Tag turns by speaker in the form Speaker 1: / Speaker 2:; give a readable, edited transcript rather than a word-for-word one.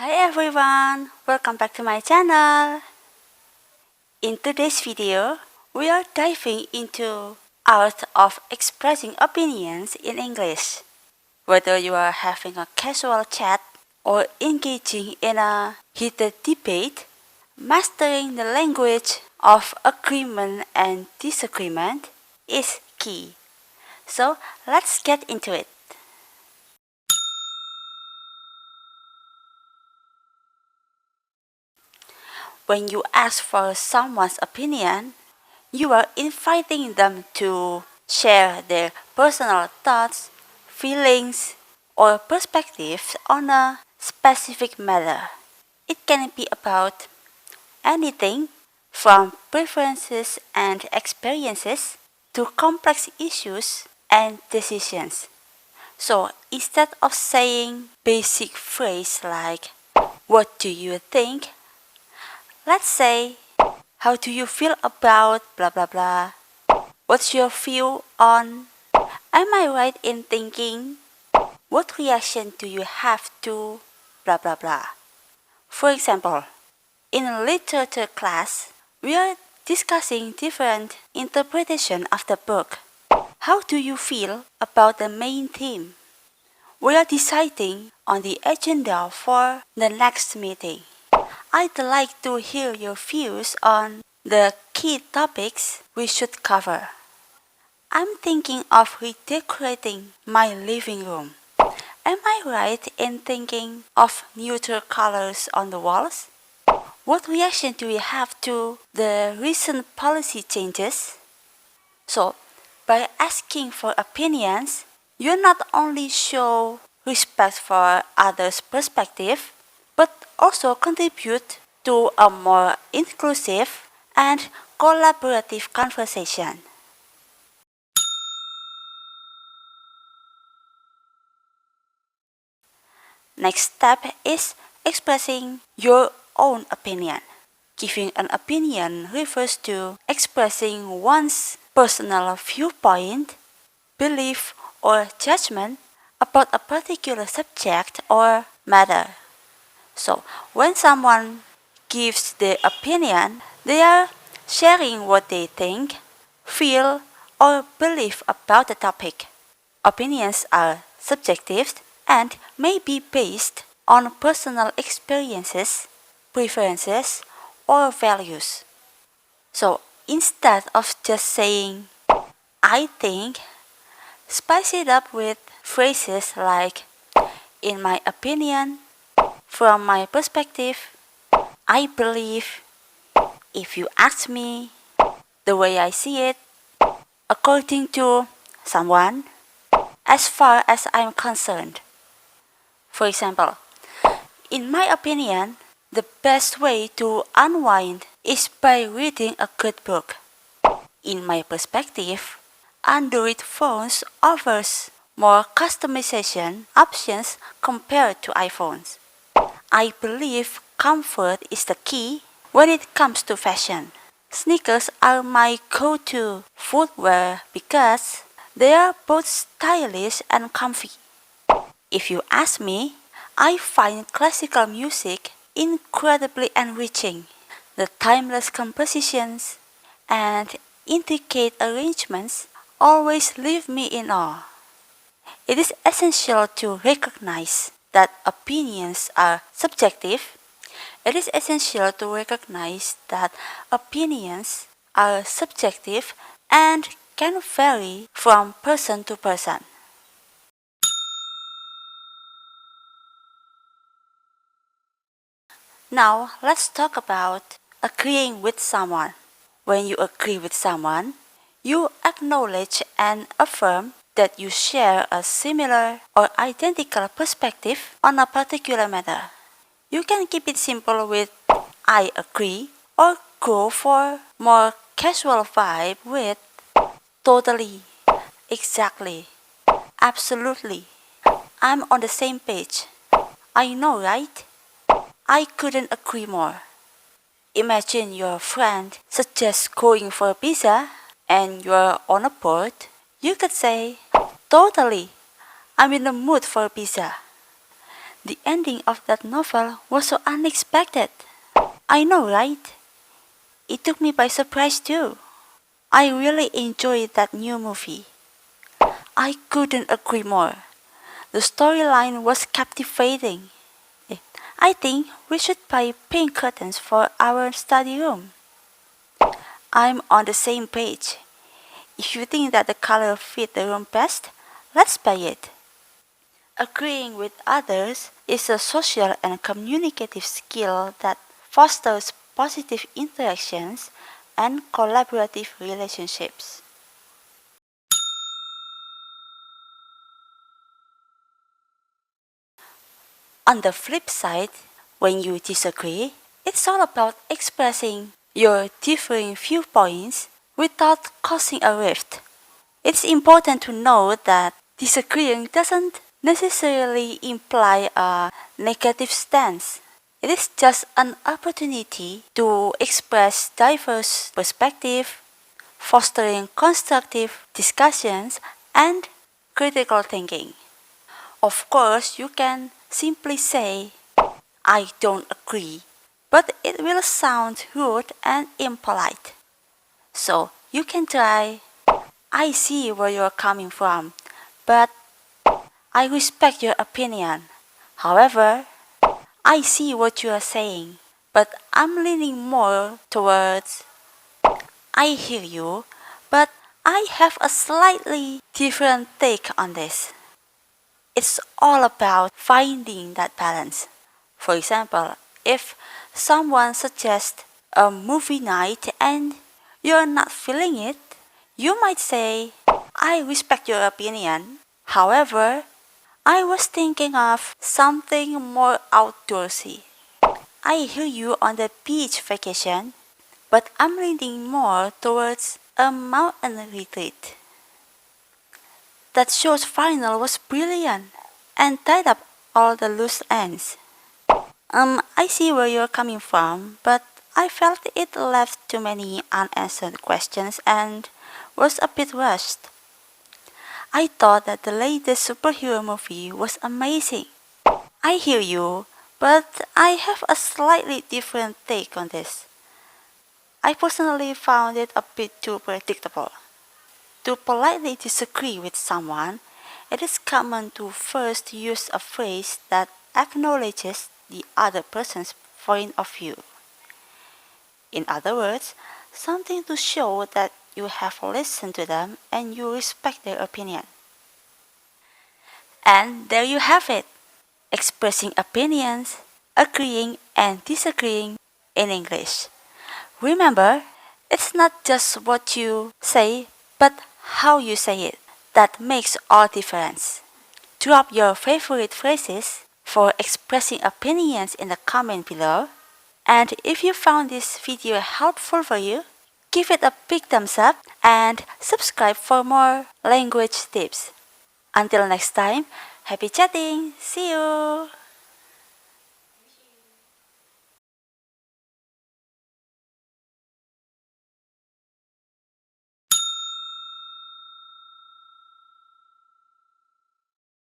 Speaker 1: Hi everyone, welcome back to my channel. In today's video, we are diving into art of expressing opinions in English. Whether you are having a casual chat or engaging in a heated debate, mastering the language of agreement and disagreement is key. So let's get into it. When you ask for someone's opinion, you are inviting them to share their personal thoughts, feelings, or perspectives on a specific matter. It can be about anything from preferences and experiences to complex issues and decisions. So instead of saying basic phrase like, "What do you think?" let's say, "How do you feel about blah blah blah? What's your view on? Am I right in thinking? What reaction do you have to blah blah blah?" For example, in a literature class, we are discussing different interpretation of the book. How do you feel about the main theme? We are deciding on the agenda for the next meeting. I'd like to hear your views on the key topics we should cover. I'm thinking of redecorating my living room. Am I right in thinking of neutral colors on the walls? What reaction do we have to the recent policy changes? So, by asking for opinions, you not only show respect for others' perspective, but also contribute to a more inclusive and collaborative conversation. Next step is expressing your own opinion. Giving an opinion refers to expressing one's personal viewpoint, belief, or judgment about a particular subject or matter. So, when someone gives their opinion, they are sharing what they think, feel, or believe about the topic. Opinions are subjective and may be based on personal experiences, preferences, or values. So, instead of just saying, "I think," spice it up with phrases like, "In my opinion," "From my perspective," "I believe," "If you ask me," "The way I see it," "According to someone," "As far as I'm concerned." For example, in my opinion, the best way to unwind is by reading a good book. In my perspective, Android phones offers more customization options compared to iPhones. I believe comfort is the key when it comes to fashion. Sneakers are my go-to footwear because they are both stylish and comfy. If you ask me, I find classical music incredibly enriching. The timeless compositions and intricate arrangements always leave me in awe. It is essential to recognize that opinions are subjective. It is essential to recognize that opinions are subjective and can vary from person to person. Now, let's talk about agreeing with someone. When you agree with someone, you acknowledge and affirm that you share a similar or identical perspective on a particular matter. You can keep it simple with "I agree," or go for more casual vibe with "totally," "exactly," "absolutely," "I'm on the same page," "I know, right?" "I couldn't agree more." Imagine your friend suggests going for pizza and you're on a board. You could say, "Totally, I'm in the mood for pizza." The ending of that novel was so unexpected. I know, right? It took me by surprise too. I really enjoyed that new movie. I couldn't agree more. The storyline was captivating. I think we should buy pink curtains for our study room. I'm on the same page. If you think that the color fit the room best, let's buy it. Agreeing with others is a social and communicative skill that fosters positive interactions and collaborative relationships. On the flip side, when you disagree, it's all about expressing your differing viewpoints without causing a rift. It's important to note that disagreeing doesn't necessarily imply a negative stance. It is just an opportunity to express diverse perspectives, fostering constructive discussions and critical thinking. Of course, you can simply say, I don't agree, but it will sound rude and impolite. So you can try, I see where you're coming from, but I respect your opinion. However, I see what you are saying, but I'm leaning more towards, I hear you, but I have a slightly different take on this. It's all about finding that balance. For example, if someone suggests a movie night and you're not feeling it, you might say, I respect your opinion. However, I was thinking of something more outdoorsy. I hear you on the beach vacation, but I'm leaning more towards a mountain retreat. That show's final was brilliant and tied up all the loose ends. I see where you're coming from, but I felt it left too many unanswered questions and was a bit rushed. I thought that the latest superhero movie was amazing. I hear you, but I have a slightly different take on this. I personally found it a bit too predictable. To politely disagree with someone, it is common to first use a phrase that acknowledges the other person's point of view. In other words, something to show that you have listened to them and you respect their opinion. And there you have it, expressing opinions, agreeing and disagreeing in English. Remember, it's not just what you say, but how you say it that makes all difference. Drop your favorite phrases for expressing opinions in the comment below. And if you found this video helpful for you, give it a big thumbs up and subscribe for more language tips. Until next time, happy chatting! See you!